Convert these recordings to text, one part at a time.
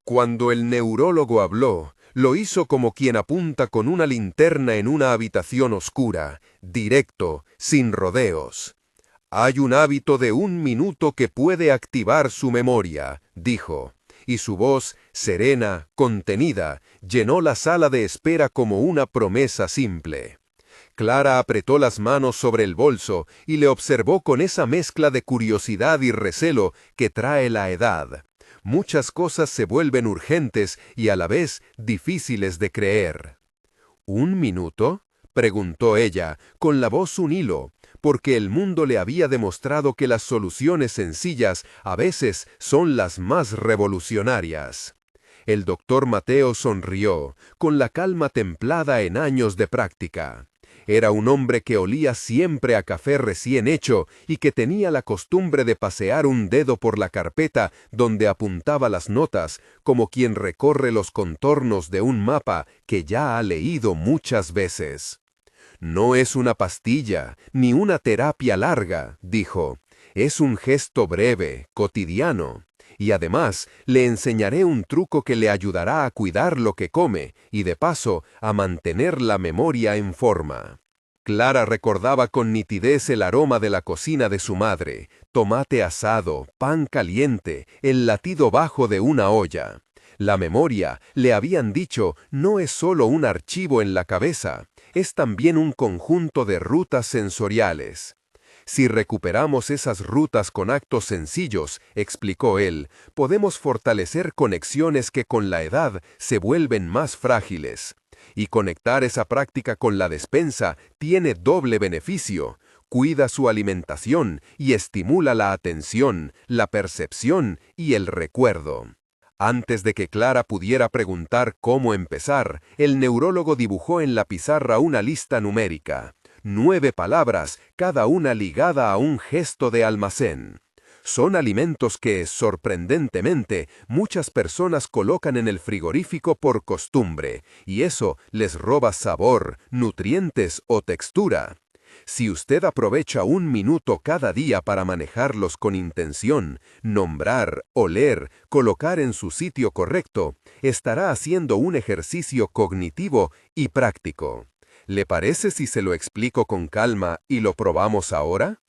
Cuando el neurólogo habló, lo hizo como quien apunta con una linterna en una habitación oscura, directo, sin rodeos. Hay un hábito de 1 minuto que puede activar su memoria, dijo, y su voz, serena, contenida, llenó la sala de espera como una promesa simple. Clara apretó las manos sobre el bolso y le observó con esa mezcla de curiosidad y recelo que trae la edad. Muchas cosas se vuelven urgentes y a la vez difíciles de creer. ¿1 minuto?, preguntó ella, con la voz un hilo, porque el mundo le había demostrado que las soluciones sencillas a veces son las más revolucionarias. El doctor Mateo sonrió, con la calma templada en años de práctica. Era un hombre que olía siempre a café recién hecho y que tenía la costumbre de pasear un dedo por la carpeta donde apuntaba las notas, como quien recorre los contornos de un mapa que ya ha leído muchas veces. No es una pastilla, ni una terapia larga, dijo. Es un gesto breve, cotidiano. Y además, le enseñaré un truco que le ayudará a cuidar lo que come y, de paso, a mantener la memoria en forma. Clara recordaba con nitidez el aroma de la cocina de su madre, tomate asado, pan caliente, el latido bajo de una olla. La memoria, le habían dicho, no es solo un archivo en la cabeza, es también un conjunto de rutas sensoriales. Si recuperamos esas rutas con actos sencillos, explicó él, podemos fortalecer conexiones que con la edad se vuelven más frágiles. Y conectar esa práctica con la despensa tiene doble beneficio. Cuida su alimentación y estimula la atención, la percepción y el recuerdo. Antes de que Clara pudiera preguntar cómo empezar, el neurólogo dibujó en la pizarra una lista numérica. 9 palabras, cada una ligada a un gesto de almacén. Son alimentos que, sorprendentemente, muchas personas colocan en el frigorífico por costumbre, y eso les roba sabor, nutrientes o textura. Si usted aprovecha 1 minuto cada día para manejarlos con intención, nombrar, oler, colocar en su sitio correcto, estará haciendo un ejercicio cognitivo y práctico. ¿Le parece si se lo explico con calma y lo probamos ahora?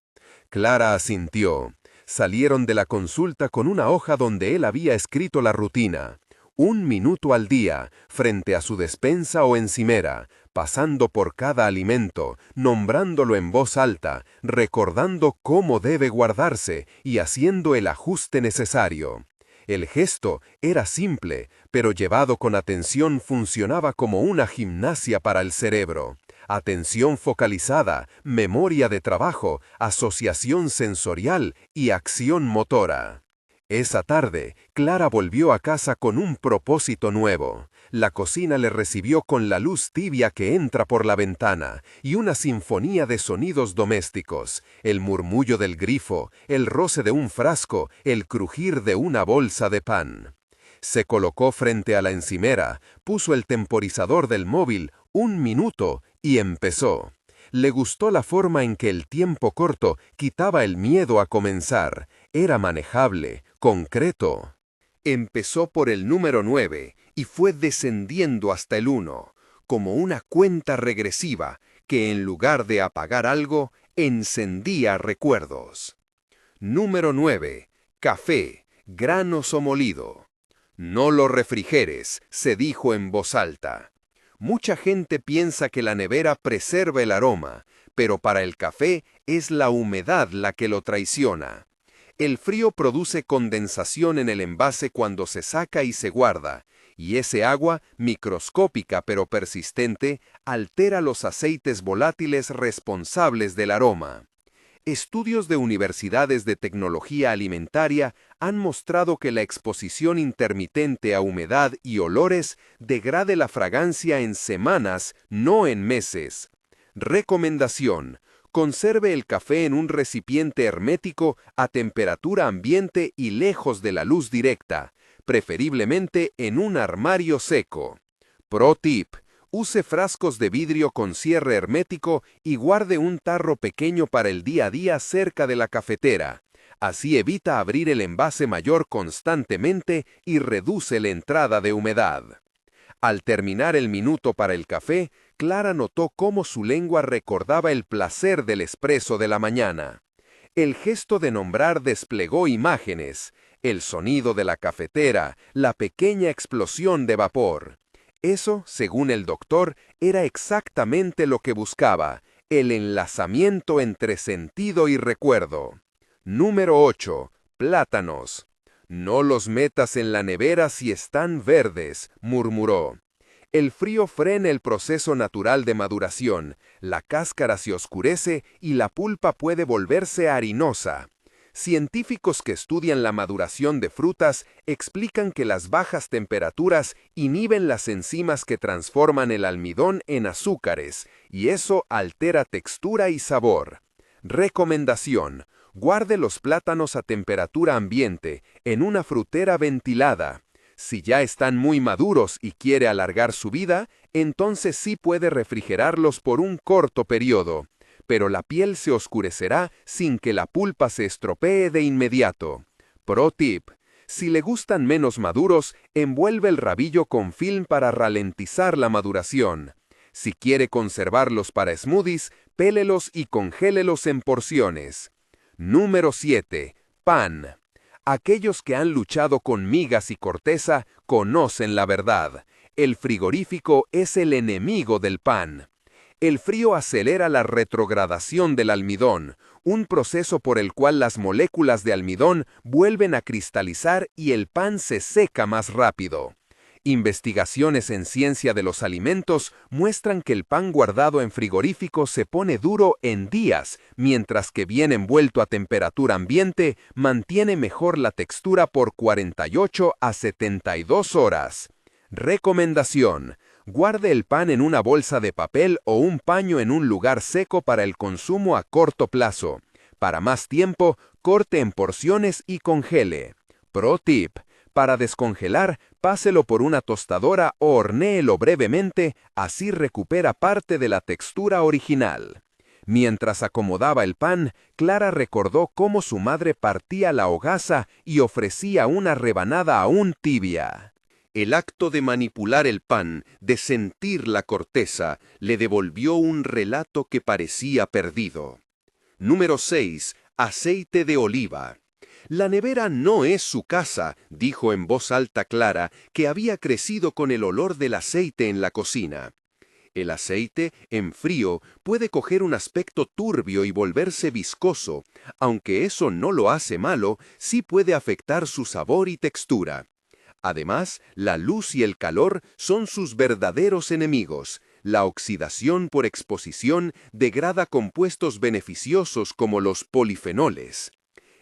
Clara asintió. Salieron de la consulta con una hoja donde él había escrito la rutina. 1 minuto al día, frente a su despensa o encimera, pasando por cada alimento, nombrándolo en voz alta, recordando cómo debe guardarse y haciendo el ajuste necesario. El gesto era simple, pero llevado con atención funcionaba como una gimnasia para el cerebro. Atención focalizada, memoria de trabajo, asociación sensorial y acción motora. Esa tarde, Clara volvió a casa con un propósito nuevo. La cocina le recibió con la luz tibia que entra por la ventana y una sinfonía de sonidos domésticos, el murmullo del grifo, el roce de un frasco, el crujir de una bolsa de pan. Se colocó frente a la encimera, puso el temporizador del móvil 1 minuto y empezó. Le gustó la forma en que el tiempo corto quitaba el miedo a comenzar. Era manejable, concreto. Empezó por el número 9 y fue descendiendo hasta el 1, como una cuenta regresiva que en lugar de apagar algo, encendía recuerdos. Número 9. Café, granos o molido. No lo refrigeres, se dijo en voz alta. Mucha gente piensa que la nevera preserva el aroma, pero para el café es la humedad la que lo traiciona. El frío produce condensación en el envase cuando se saca y se guarda, y ese agua, microscópica pero persistente, altera los aceites volátiles responsables del aroma. Estudios de universidades de tecnología alimentaria han mostrado que la exposición intermitente a humedad y olores degrade la fragancia en semanas, no en meses. Recomendación: conserve el café en un recipiente hermético a temperatura ambiente y lejos de la luz directa, preferiblemente en un armario seco. Pro tip: use frascos de vidrio con cierre hermético y guarde un tarro pequeño para el día a día cerca de la cafetera. Así evita abrir el envase mayor constantemente y reduce la entrada de humedad. Al terminar el minuto para el café, Clara notó cómo su lengua recordaba el placer del espresso de la mañana. El gesto de nombrar desplegó imágenes, el sonido de la cafetera, la pequeña explosión de vapor. Eso, según el doctor, era exactamente lo que buscaba, el enlazamiento entre sentido y recuerdo. Número 8. Plátanos. No los metas en la nevera si están verdes, murmuró. El frío frena el proceso natural de maduración, la cáscara se oscurece y la pulpa puede volverse harinosa. Científicos que estudian la maduración de frutas explican que las bajas temperaturas inhiben las enzimas que transforman el almidón en azúcares, y eso altera textura y sabor. Recomendación: guarde los plátanos a temperatura ambiente, en una frutera ventilada. Si ya están muy maduros y quiere alargar su vida, entonces sí puede refrigerarlos por un corto periodo, pero la piel se oscurecerá sin que la pulpa se estropee de inmediato. Pro tip: si le gustan menos maduros, envuelve el rabillo con film para ralentizar la maduración. Si quiere conservarlos para smoothies, pélelos y congélelos en porciones. Número 7. Pan. Aquellos que han luchado con migas y corteza conocen la verdad. El frigorífico es el enemigo del pan. El frío acelera la retrogradación del almidón, un proceso por el cual las moléculas de almidón vuelven a cristalizar y el pan se seca más rápido. Investigaciones en ciencia de los alimentos muestran que el pan guardado en frigorífico se pone duro en días, mientras que bien envuelto a temperatura ambiente mantiene mejor la textura por 48 a 72 horas. Recomendación: guarde el pan en una bolsa de papel o un paño en un lugar seco para el consumo a corto plazo. Para más tiempo, corte en porciones y congele. Pro tip: para descongelar, páselo por una tostadora o hornéelo brevemente, así recupera parte de la textura original. Mientras acomodaba el pan, Clara recordó cómo su madre partía la hogaza y ofrecía una rebanada aún tibia. El acto de manipular el pan, de sentir la corteza, le devolvió un relato que parecía perdido. Número 6. Aceite de oliva. La nevera no es su casa, dijo en voz alta Clara, que había crecido con el olor del aceite en la cocina. El aceite, en frío, puede coger un aspecto turbio y volverse viscoso. Aunque eso no lo hace malo, sí puede afectar su sabor y textura. Además, la luz y el calor son sus verdaderos enemigos. La oxidación por exposición degrada compuestos beneficiosos como los polifenoles.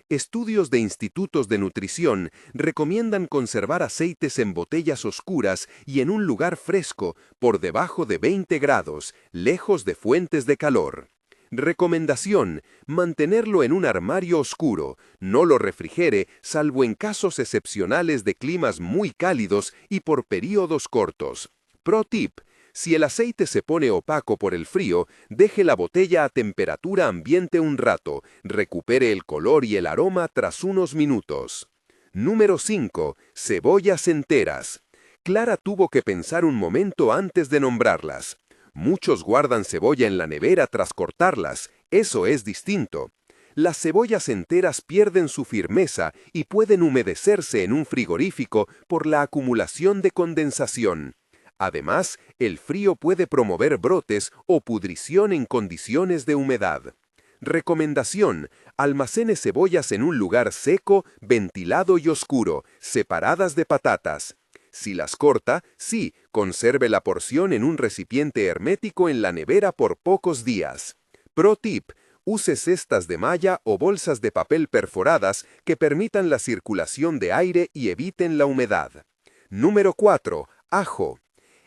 Estudios de institutos de nutrición recomiendan conservar aceites en botellas oscuras y en un lugar fresco, por debajo de 20 grados, lejos de fuentes de calor. Recomendación: mantenerlo en un armario oscuro, no lo refrigere salvo en casos excepcionales de climas muy cálidos y por períodos cortos. Pro tip: si el aceite se pone opaco por el frío, deje la botella a temperatura ambiente un rato, recupere el color y el aroma tras unos minutos. Número 5. Cebollas enteras. Clara tuvo que pensar un momento antes de nombrarlas. Muchos guardan cebolla en la nevera tras cortarlas, eso es distinto. Las cebollas enteras pierden su firmeza y pueden humedecerse en un frigorífico por la acumulación de condensación. Además, el frío puede promover brotes o pudrición en condiciones de humedad. Recomendación: almacene cebollas en un lugar seco, ventilado y oscuro, separadas de patatas. Si las corta, sí, conserve la porción en un recipiente hermético en la nevera por pocos días. Pro tip: use cestas de malla o bolsas de papel perforadas que permitan la circulación de aire y eviten la humedad. Número 4. Ajo.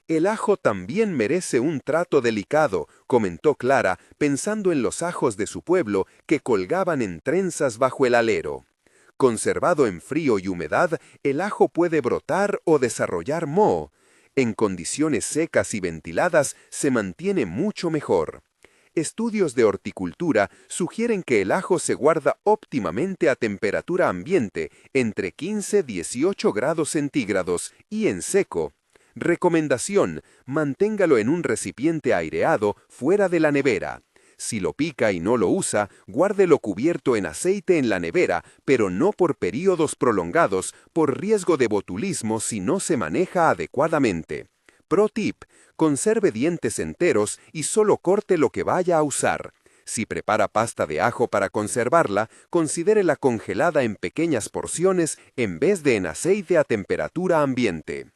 El ajo también merece un trato delicado, comentó Clara, pensando en los ajos de su pueblo que colgaban en trenzas bajo el alero. Conservado en frío y humedad, el ajo puede brotar o desarrollar moho. En condiciones secas y ventiladas se mantiene mucho mejor. Estudios de horticultura sugieren que el ajo se guarda óptimamente a temperatura ambiente, entre 15 y 18 grados centígrados, y en seco. Recomendación: manténgalo en un recipiente aireado fuera de la nevera. Si lo pica y no lo usa, guárdelo cubierto en aceite en la nevera, pero no por períodos prolongados, por riesgo de botulismo si no se maneja adecuadamente. Pro tip: conserve dientes enteros y solo corte lo que vaya a usar. Si prepara pasta de ajo para conservarla, considérela congelada en pequeñas porciones en vez de en aceite a temperatura ambiente.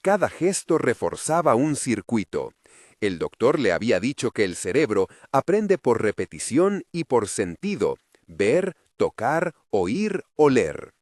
Cada gesto reforzaba un circuito. El doctor le había dicho que el cerebro aprende por repetición y por sentido: ver, tocar, oír, oler.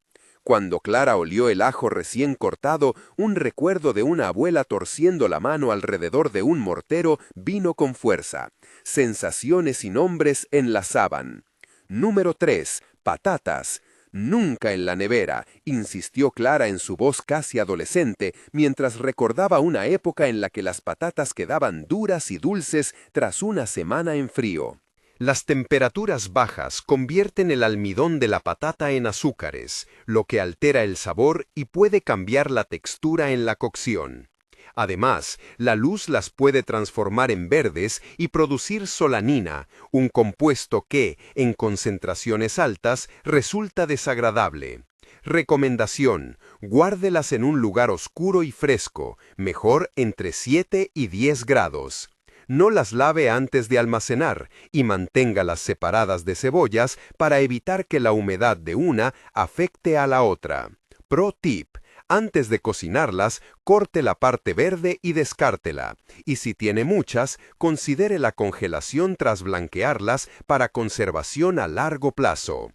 Cuando Clara olió el ajo recién cortado, un recuerdo de una abuela torciendo la mano alrededor de un mortero vino con fuerza. Sensaciones y nombres enlazaban. Número 3. Patatas. Nunca en la nevera, insistió Clara en su voz casi adolescente, mientras recordaba una época en la que las patatas quedaban duras y dulces tras una semana en frío. Las temperaturas bajas convierten el almidón de la patata en azúcares, lo que altera el sabor y puede cambiar la textura en la cocción. Además, la luz las puede transformar en verdes y producir solanina, un compuesto que, en concentraciones altas, resulta desagradable. Recomendación: guárdelas en un lugar oscuro y fresco, mejor entre 7 y 10 grados. No las lave antes de almacenar y manténgalas separadas de cebollas para evitar que la humedad de una afecte a la otra. Pro tip: antes de cocinarlas, corte la parte verde y descártela. Y si tiene muchas, considere la congelación tras blanquearlas para conservación a largo plazo.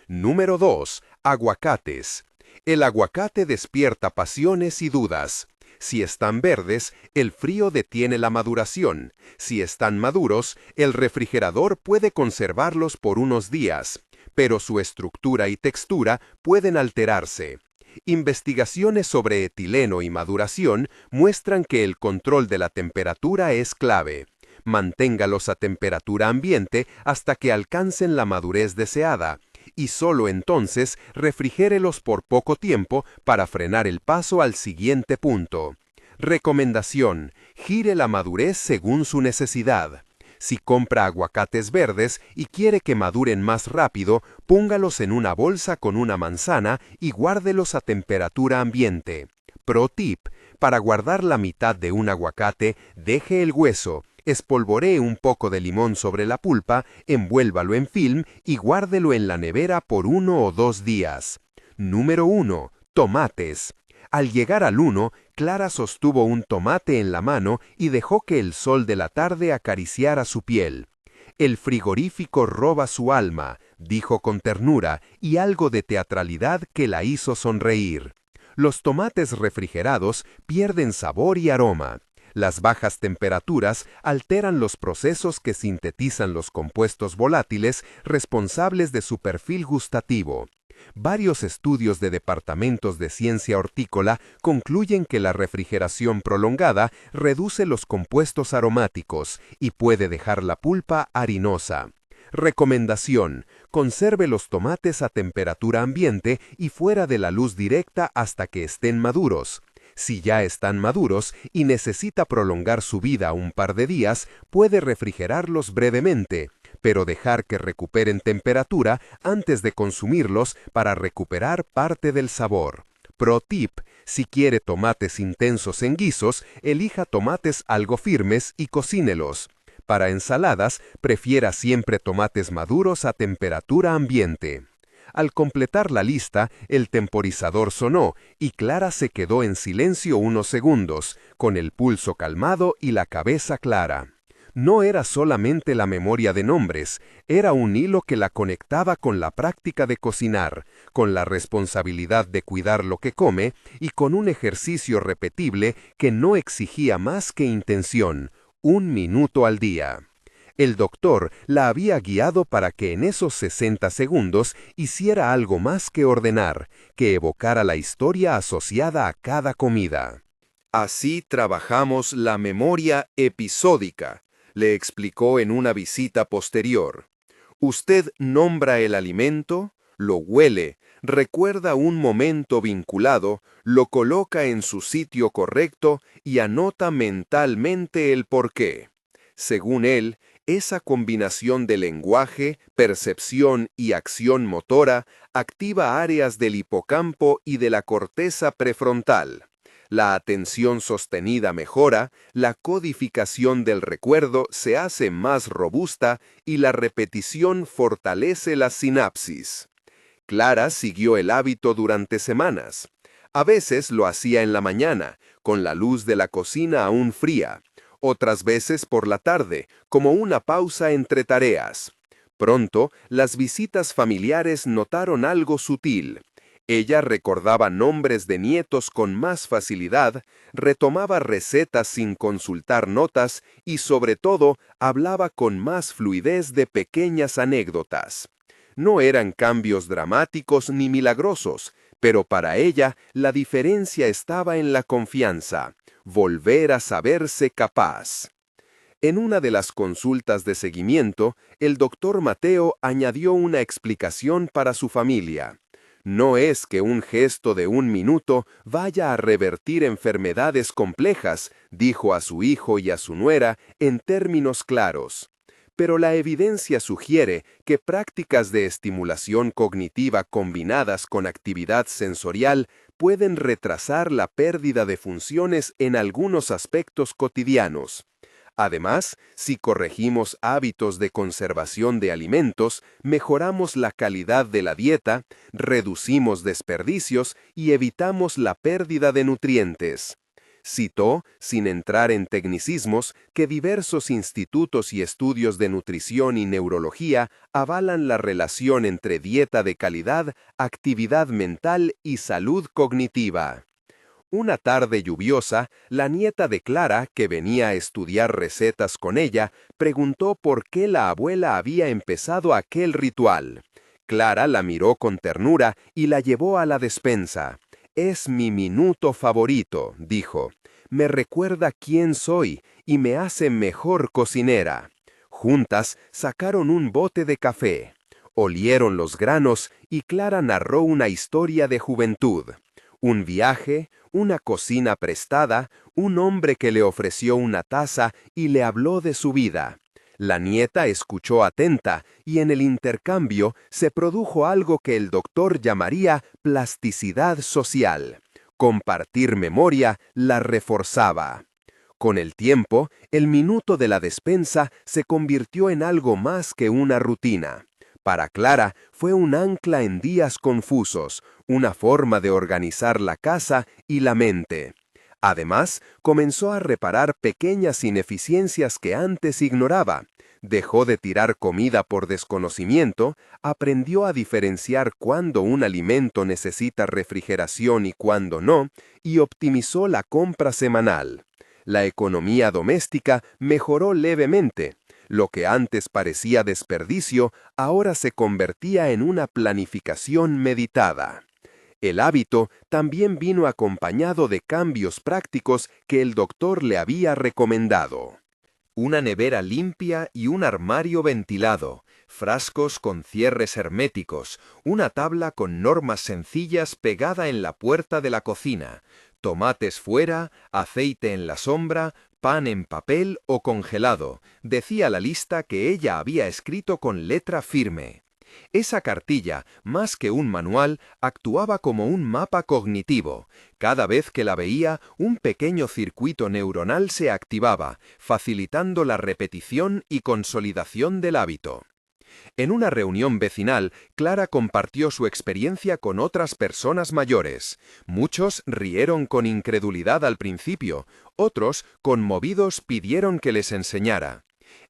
Número 2. Aguacates. El aguacate despierta pasiones y dudas. Si están verdes, el frío detiene la maduración. Si están maduros, el refrigerador puede conservarlos por unos días, pero su estructura y textura pueden alterarse. Investigaciones sobre etileno y maduración muestran que el control de la temperatura es clave. Manténgalos a temperatura ambiente hasta que alcancen la madurez deseada, y solo entonces refrigérelos por poco tiempo para frenar el paso al siguiente punto. Recomendación: gire la madurez según su necesidad. Si compra aguacates verdes y quiere que maduren más rápido, póngalos en una bolsa con una manzana y guárdelos a temperatura ambiente. Pro tip: para guardar la mitad de un aguacate, deje el hueso, espolvoree un poco de limón sobre la pulpa, envuélvalo en film y guárdelo en la nevera por 1 o 2 días. Número 1. Tomates. Al llegar al 1, Clara sostuvo un tomate en la mano y dejó que el sol de la tarde acariciara su piel. «El frigorífico roba su alma», dijo con ternura y algo de teatralidad que la hizo sonreír. Los tomates refrigerados pierden sabor y aroma. Las bajas temperaturas alteran los procesos que sintetizan los compuestos volátiles responsables de su perfil gustativo. Varios estudios de departamentos de ciencia hortícola concluyen que la refrigeración prolongada reduce los compuestos aromáticos y puede dejar la pulpa harinosa. Recomendación: conserve los tomates a temperatura ambiente y fuera de la luz directa hasta que estén maduros. Si ya están maduros y necesita prolongar su vida un par de días, puede refrigerarlos brevemente, pero dejar que recuperen temperatura antes de consumirlos para recuperar parte del sabor. Pro tip: si quiere tomates intensos en guisos, elija tomates algo firmes y cocínelos. Para ensaladas, prefiera siempre tomates maduros a temperatura ambiente. Al completar la lista, el temporizador sonó y Clara se quedó en silencio unos segundos, con el pulso calmado y la cabeza clara. No era solamente la memoria de nombres, era un hilo que la conectaba con la práctica de cocinar, con la responsabilidad de cuidar lo que come y con un ejercicio repetible que no exigía más que intención: 1 minuto al día. El doctor la había guiado para que en esos 60 segundos hiciera algo más que ordenar, que evocara la historia asociada a cada comida. Así trabajamos la memoria episódica. le explicó en una visita posterior. Usted nombra el alimento, lo huele, recuerda un momento vinculado, lo coloca en su sitio correcto y anota mentalmente el porqué. Según él, esa combinación de lenguaje, percepción y acción motora activa áreas del hipocampo y de la corteza prefrontal. La atención sostenida mejora, la codificación del recuerdo se hace más robusta y la repetición fortalece las sinapsis. Clara siguió el hábito durante semanas. A veces lo hacía en la mañana, con la luz de la cocina aún fría, otras veces por la tarde, como una pausa entre tareas. Pronto, las visitas familiares notaron algo sutil. Ella recordaba nombres de nietos con más facilidad, retomaba recetas sin consultar notas y, sobre todo, hablaba con más fluidez de pequeñas anécdotas. No eran cambios dramáticos ni milagrosos, pero para ella la diferencia estaba en la confianza, volver a saberse capaz. En una de las consultas de seguimiento, el doctor Mateo añadió una explicación para su familia. No es que un gesto de 1 minuto vaya a revertir enfermedades complejas, dijo a su hijo y a su nuera en términos claros. Pero la evidencia sugiere que prácticas de estimulación cognitiva combinadas con actividad sensorial pueden retrasar la pérdida de funciones en algunos aspectos cotidianos. Además, si corregimos hábitos de conservación de alimentos, mejoramos la calidad de la dieta, reducimos desperdicios y evitamos la pérdida de nutrientes. Citó, sin entrar en tecnicismos, que diversos institutos y estudios de nutrición y neurología avalan la relación entre dieta de calidad, actividad mental y salud cognitiva. Una tarde lluviosa, la nieta de Clara, que venía a estudiar recetas con ella, preguntó por qué la abuela había empezado aquel ritual. Clara la miró con ternura y la llevó a la despensa. «Es mi minuto favorito», dijo. «Me recuerda quién soy y me hace mejor cocinera». Juntas sacaron un bote de café. Olieron los granos y Clara narró una historia de juventud. Un viaje, una cocina prestada, un hombre que le ofreció una taza y le habló de su vida. La nieta escuchó atenta y en el intercambio se produjo algo que el doctor llamaría plasticidad social. Compartir memoria la reforzaba. Con el tiempo, el minuto de la despensa se convirtió en algo más que una rutina. Para Clara fue un ancla en días confusos, una forma de organizar la casa y la mente. Además, comenzó a reparar pequeñas ineficiencias que antes ignoraba. Dejó de tirar comida por desconocimiento, aprendió a diferenciar cuándo un alimento necesita refrigeración y cuándo no, y optimizó la compra semanal. La economía doméstica mejoró levemente. Lo que antes parecía desperdicio, ahora se convertía en una planificación meditada. El hábito también vino acompañado de cambios prácticos que el doctor le había recomendado. Una nevera limpia y un armario ventilado, frascos con cierres herméticos, una tabla con normas sencillas pegada en la puerta de la cocina, tomates fuera, aceite en la sombra, pan en papel o congelado, decía la lista que ella había escrito con letra firme. Esa cartilla, más que un manual, actuaba como un mapa cognitivo. Cada vez que la veía, un pequeño circuito neuronal se activaba, facilitando la repetición y consolidación del hábito. En una reunión vecinal, Clara compartió su experiencia con otras personas mayores. Muchos rieron con incredulidad al principio, otros, conmovidos, pidieron que les enseñara.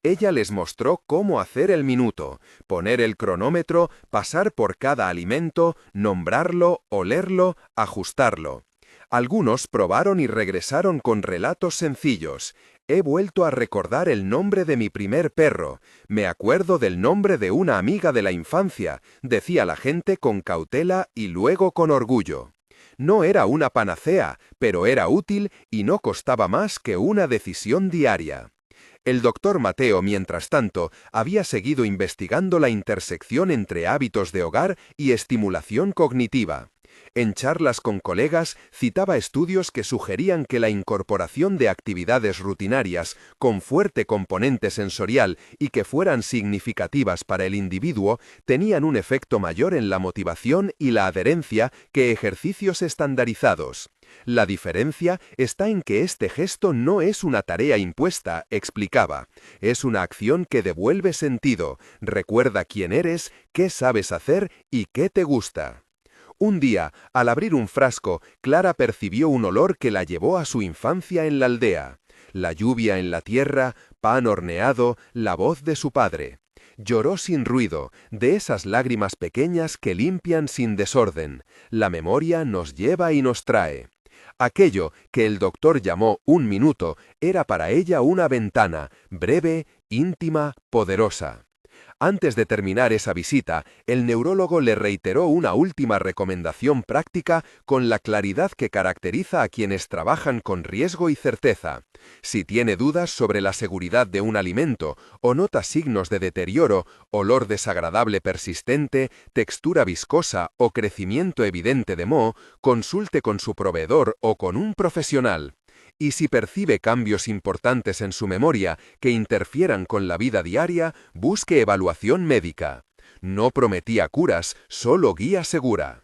Ella les mostró cómo hacer el minuto, poner el cronómetro, pasar por cada alimento, nombrarlo, olerlo, ajustarlo. Algunos probaron y regresaron con relatos sencillos. He vuelto a recordar el nombre de mi primer perro. Me acuerdo del nombre de una amiga de la infancia, decía la gente con cautela y luego con orgullo. No era una panacea, pero era útil y no costaba más que una decisión diaria. El doctor Mateo, mientras tanto, había seguido investigando la intersección entre hábitos de hogar y estimulación cognitiva. En charlas con colegas citaba estudios que sugerían que la incorporación de actividades rutinarias con fuerte componente sensorial y que fueran significativas para el individuo tenían un efecto mayor en la motivación y la adherencia que ejercicios estandarizados. La diferencia está en que este gesto no es una tarea impuesta, explicaba. Es una acción que devuelve sentido, recuerda quién eres, qué sabes hacer y qué te gusta. Un día, al abrir un frasco, Clara percibió un olor que la llevó a su infancia en la aldea. La lluvia en la tierra, pan horneado, la voz de su padre. Lloró sin ruido, de esas lágrimas pequeñas que limpian sin desorden. La memoria nos lleva y nos trae. Aquello que el doctor llamó un minuto era para ella una ventana, breve, íntima, poderosa. Antes de terminar esa visita, el neurólogo le reiteró una última recomendación práctica con la claridad que caracteriza a quienes trabajan con riesgo y certeza. Si tiene dudas sobre la seguridad de un alimento o nota signos de deterioro, olor desagradable persistente, textura viscosa o crecimiento evidente de moho, consulte con su proveedor o con un profesional. Y si percibe cambios importantes en su memoria que interfieran con la vida diaria, busque evaluación médica. No prometía curas, solo guía segura.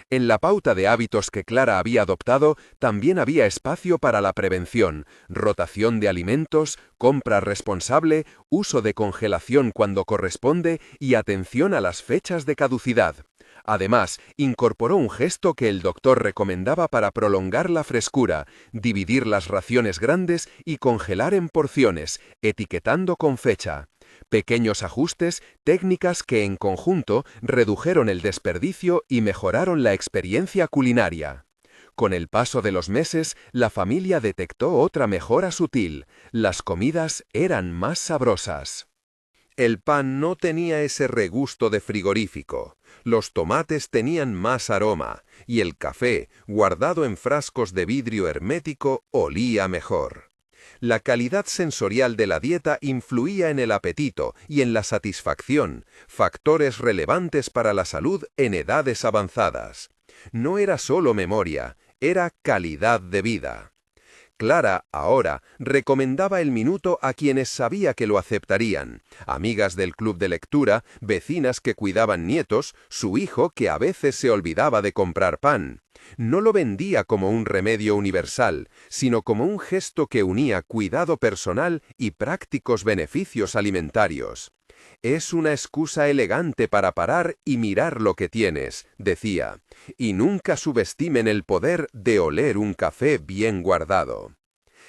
En la pauta de hábitos que Clara había adoptado también había espacio para la prevención, rotación de alimentos, compra responsable, uso de congelación cuando corresponde y atención a las fechas de caducidad. Además, incorporó un gesto que el doctor recomendaba para prolongar la frescura, dividir las raciones grandes y congelar en porciones, etiquetando con fecha. Pequeños ajustes, técnicas que en conjunto redujeron el desperdicio y mejoraron la experiencia culinaria. Con el paso de los meses, la familia detectó otra mejora sutil. Las comidas eran más sabrosas. El pan no tenía ese regusto de frigorífico. Los tomates tenían más aroma, y el café, guardado en frascos de vidrio hermético, olía mejor. La calidad sensorial de la dieta influía en el apetito y en la satisfacción, factores relevantes para la salud en edades avanzadas. No era solo memoria, era calidad de vida. Clara, ahora, recomendaba el minuto a quienes sabía que lo aceptarían, amigas del club de lectura, vecinas que cuidaban nietos, su hijo que a veces se olvidaba de comprar pan. No lo vendía como un remedio universal, sino como un gesto que unía cuidado personal y prácticos beneficios alimentarios. Es una excusa elegante para parar y mirar lo que tienes, decía, y nunca subestimen el poder de oler un café bien guardado.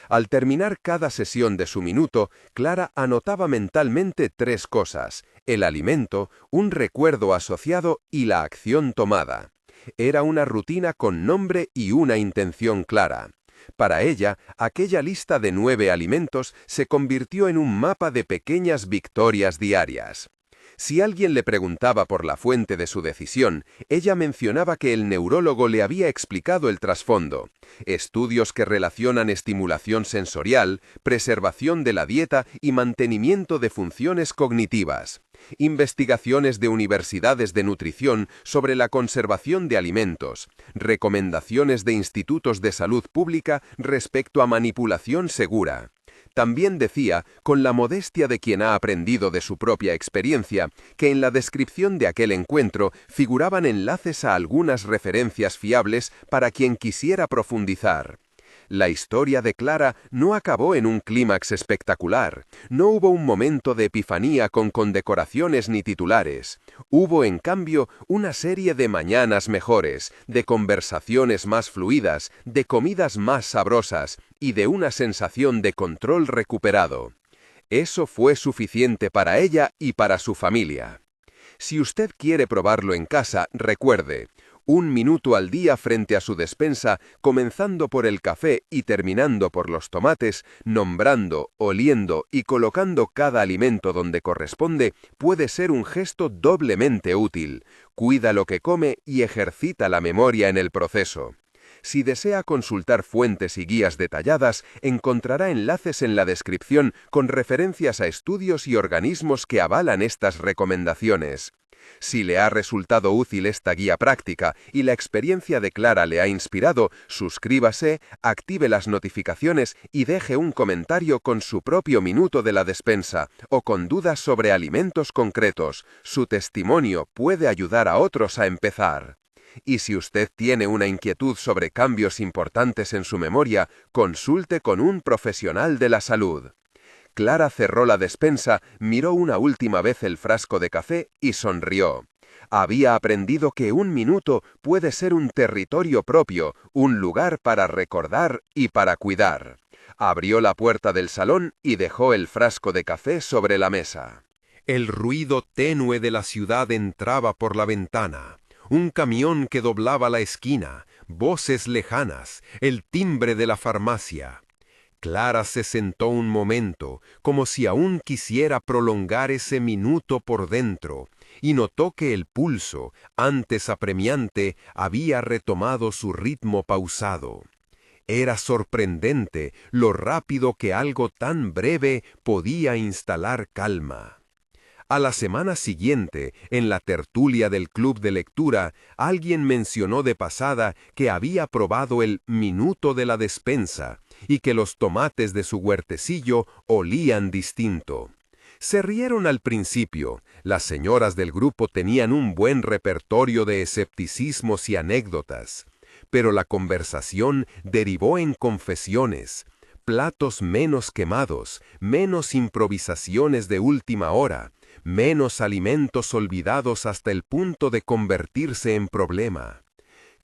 Al terminar cada sesión de su minuto, Clara anotaba mentalmente 3 cosas: el alimento, un recuerdo asociado y la acción tomada. Era una rutina con nombre y una intención clara. Para ella, aquella lista de 9 alimentos se convirtió en un mapa de pequeñas victorias diarias. Si alguien le preguntaba por la fuente de su decisión, ella mencionaba que el neurólogo le había explicado el trasfondo: estudios que relacionan estimulación sensorial, preservación de la dieta y mantenimiento de funciones cognitivas. Investigaciones de universidades de nutrición sobre la conservación de alimentos, recomendaciones de institutos de salud pública respecto a manipulación segura. También decía, con la modestia de quien ha aprendido de su propia experiencia, que en la descripción de aquel encuentro figuraban enlaces a algunas referencias fiables para quien quisiera profundizar. La historia de Clara no acabó en un clímax espectacular. No hubo un momento de epifanía con condecoraciones ni titulares. Hubo, en cambio, una serie de mañanas mejores, de conversaciones más fluidas, de comidas más sabrosas y de una sensación de control recuperado. Eso fue suficiente para ella y para su familia. Si usted quiere probarlo en casa, recuerde: 1 minuto al día frente a su despensa, comenzando por el café y terminando por los tomates, nombrando, oliendo y colocando cada alimento donde corresponde, puede ser un gesto doblemente útil. Cuida lo que come y ejercita la memoria en el proceso. Si desea consultar fuentes y guías detalladas, encontrará enlaces en la descripción con referencias a estudios y organismos que avalan estas recomendaciones. Si le ha resultado útil esta guía práctica y la experiencia de Clara le ha inspirado, suscríbase, active las notificaciones y deje un comentario con su propio minuto de la despensa o con dudas sobre alimentos concretos. Su testimonio puede ayudar a otros a empezar. Y si usted tiene una inquietud sobre cambios importantes en su memoria, consulte con un profesional de la salud. Clara cerró la despensa, miró una última vez el frasco de café y sonrió. Había aprendido que un minuto puede ser un territorio propio, un lugar para recordar y para cuidar. Abrió la puerta del salón y dejó el frasco de café sobre la mesa. El ruido tenue de la ciudad entraba por la ventana. Un camión que doblaba la esquina, voces lejanas, el timbre de la farmacia. Clara se sentó un momento, como si aún quisiera prolongar ese minuto por dentro, y notó que el pulso, antes apremiante, había retomado su ritmo pausado. Era sorprendente lo rápido que algo tan breve podía instalar calma. A la semana siguiente, en la tertulia del club de lectura, alguien mencionó de pasada que había probado el minuto de la despensa y que los tomates de su huertecillo olían distinto. Se rieron al principio. Las señoras del grupo tenían un buen repertorio de escepticismos y anécdotas, pero la conversación derivó en confesiones, platos menos quemados, menos improvisaciones de última hora, menos alimentos olvidados hasta el punto de convertirse en problema.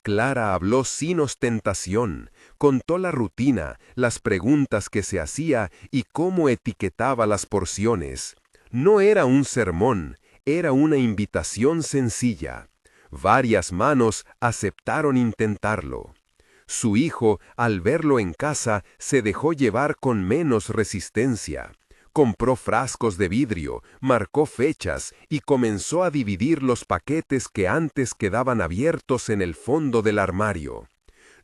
Clara habló sin ostentación, contó la rutina, las preguntas que se hacía y cómo etiquetaba las porciones. No era un sermón, era una invitación sencilla. Varias manos aceptaron intentarlo. Su hijo, al verlo en casa, se dejó llevar con menos resistencia. Compró frascos de vidrio, marcó fechas y comenzó a dividir los paquetes que antes quedaban abiertos en el fondo del armario.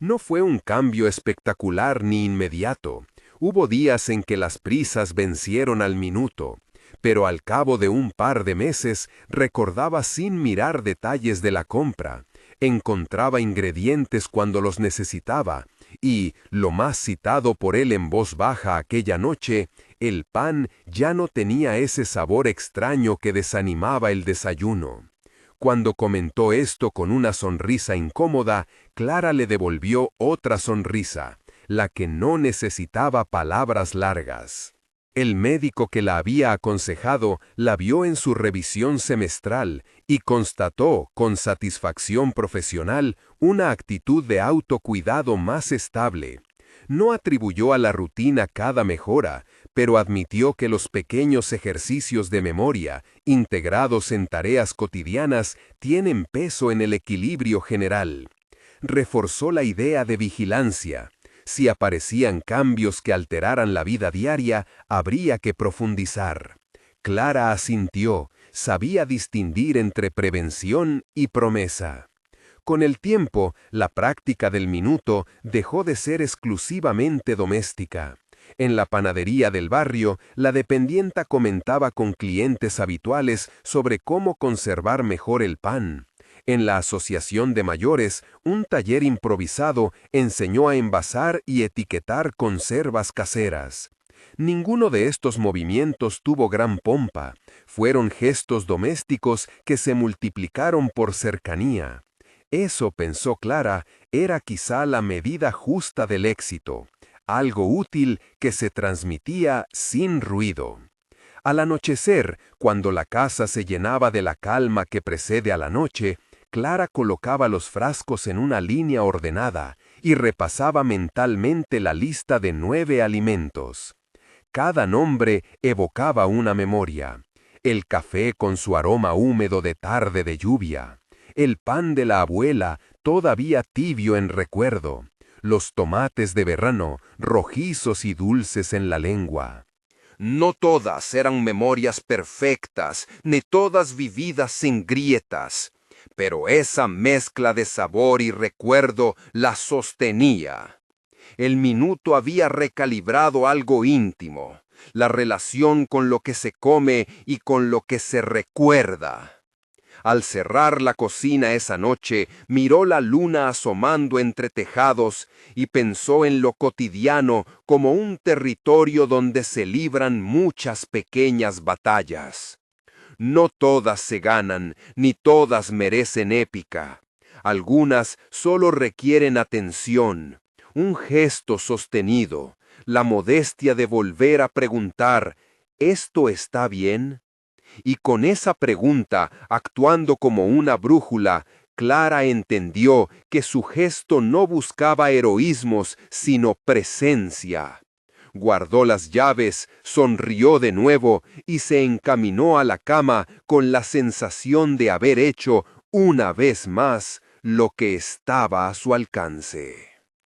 No fue un cambio espectacular ni inmediato. Hubo días en que las prisas vencieron al minuto, pero al cabo de un par de meses recordaba sin mirar detalles de la compra, encontraba ingredientes cuando los necesitaba y, lo más citado por él en voz baja aquella noche, el pan ya no tenía ese sabor extraño que desanimaba el desayuno. Cuando comentó esto con una sonrisa incómoda, Clara le devolvió otra sonrisa, la que no necesitaba palabras largas. El médico que la había aconsejado la vio en su revisión semestral y constató, con satisfacción profesional, una actitud de autocuidado más estable. No atribuyó a la rutina cada mejora, pero admitió que los pequeños ejercicios de memoria, integrados en tareas cotidianas, tienen peso en el equilibrio general. Reforzó la idea de vigilancia. Si aparecían cambios que alteraran la vida diaria, habría que profundizar. Clara asintió, sabía distinguir entre prevención y promesa. Con el tiempo, la práctica del minuto dejó de ser exclusivamente doméstica. En la panadería del barrio, la dependienta comentaba con clientes habituales sobre cómo conservar mejor el pan. En la asociación de mayores, un taller improvisado enseñó a envasar y etiquetar conservas caseras. Ninguno de estos movimientos tuvo gran pompa. Fueron gestos domésticos que se multiplicaron por cercanía. Eso, pensó Clara, era quizá la medida justa del éxito, algo útil que se transmitía sin ruido. Al anochecer, cuando la casa se llenaba de la calma que precede a la noche, Clara colocaba los frascos en una línea ordenada y repasaba mentalmente la lista de 9 alimentos. Cada nombre evocaba una memoria. El café con su aroma húmedo de tarde de lluvia. El pan de la abuela, todavía tibio en recuerdo. Los tomates de verano, rojizos y dulces en la lengua. No todas eran memorias perfectas, ni todas vividas sin grietas. pero esa mezcla de sabor y recuerdo la sostenía. El minuto había recalibrado algo íntimo, la relación con lo que se come y con lo que se recuerda. Al cerrar la cocina esa noche, miró la luna asomando entre tejados y pensó en lo cotidiano como un territorio donde se libran muchas pequeñas batallas. No todas se ganan, ni todas merecen épica. Algunas solo requieren atención, un gesto sostenido, la modestia de volver a preguntar, ¿esto está bien? Y con esa pregunta, actuando como una brújula, Clara entendió que su gesto no buscaba heroísmos, sino presencia. Guardó las llaves, sonrió de nuevo y se encaminó a la cama con la sensación de haber hecho, una vez más, lo que estaba a su alcance.